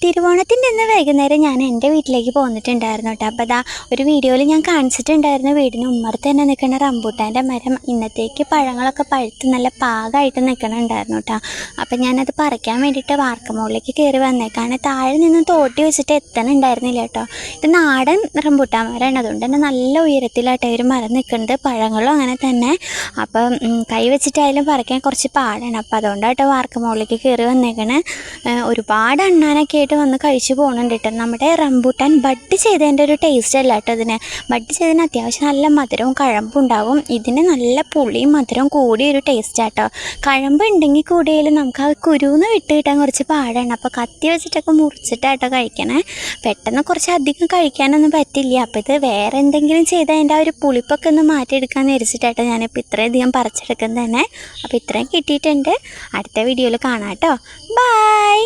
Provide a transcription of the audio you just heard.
തിരുവോണത്തിൻ്റെ അന്ന് വൈകുന്നേരം ഞാൻ എൻ്റെ വീട്ടിലേക്ക് പോന്നിട്ടുണ്ടായിരുന്നു കേട്ടോ. അപ്പോൾ അതാ ഒരു വീഡിയോയിൽ ഞാൻ കാണിച്ചിട്ടുണ്ടായിരുന്നു വീടിന് ഉമ്മറത്ത് തന്നെ നിൽക്കുന്ന റംബൂട്ടാൻ്റെ മരം ഇന്നത്തേക്ക് പഴങ്ങളൊക്കെ പഴുത്ത് നല്ല പാകമായിട്ട് നിൽക്കണുണ്ടായിരുന്നു കേട്ടോ. അപ്പോൾ ഞാനത് പറിക്കാൻ വേണ്ടിയിട്ട് വാർക്കമുകളിലേക്ക് കയറി വന്നേക്കാണ്. താഴെ നിന്ന് തോട്ടി വെച്ചിട്ട് എത്തണുണ്ടായിരുന്നില്ല കേട്ടോ. ഇത് നാടൻ റംബൂട്ടാൻ മരമാണ്, അതുകൊണ്ട് തന്നെ നല്ല ഉയരത്തിലായിട്ട് ഒരു മരം നിൽക്കുന്നത്. പഴങ്ങളും അങ്ങനെ തന്നെ. അപ്പം കൈ വെച്ചിട്ടായാലും പറിക്കാൻ കുറച്ച് പാടാണ്. അപ്പോൾ അതുകൊണ്ടാട്ടോ വാർക്കമുകളിലേക്ക് കയറി വന്നേക്കണേ. ഒരുപാട് അണ്ണാനൊക്കെ ആയിട്ട് വന്ന് കഴിച്ചു പോകുന്നുണ്ട് കേട്ടോ. നമ്മുടെ റംബൂട്ടാൻ ബഡ് ചെയ്തതിൻ്റെ ഒരു ടേസ്റ്റ് അല്ല കേട്ടോ ഇതിന്. ബഡ് ചെയ്തതിന് അത്യാവശ്യം നല്ല മധുരവും കഴമ്പും ഉണ്ടാവും. ഇതിന് നല്ല പുളിയും മധുരവും കൂടിയൊരു ടേസ്റ്റാട്ടോ. കഴമ്പ് ഉണ്ടെങ്കിൽ കൂടിയാലും നമുക്ക് ആ കുരുന്ന് വിട്ട് കിട്ടാൻ കുറച്ച് പാടാണ്. അപ്പോൾ കത്തി വെച്ചിട്ടൊക്കെ മുറിച്ചിട്ടാട്ടോ കഴിക്കണേ. പെട്ടെന്ന് കുറച്ച് അധികം കഴിക്കാനൊന്നും പറ്റില്ല. അപ്പോൾ ഇത് വേറെ എന്തെങ്കിലും ചെയ്ത് അതിൻ്റെ ആ ഒരു പുളിപ്പൊക്കെ ഒന്ന് മാറ്റിയെടുക്കാമെന്ന് വിചാരിച്ചിട്ടാട്ടോ ഞാനിപ്പോൾ ഇത്രയധികം പറിച്ചെടുക്കുന്നത് തന്നെ. അപ്പോൾ ഇത്രയും കിട്ടിയിട്ടുണ്ട്. അടുത്ത വീഡിയോയിൽ കാണാം കേട്ടോ. ബൈ.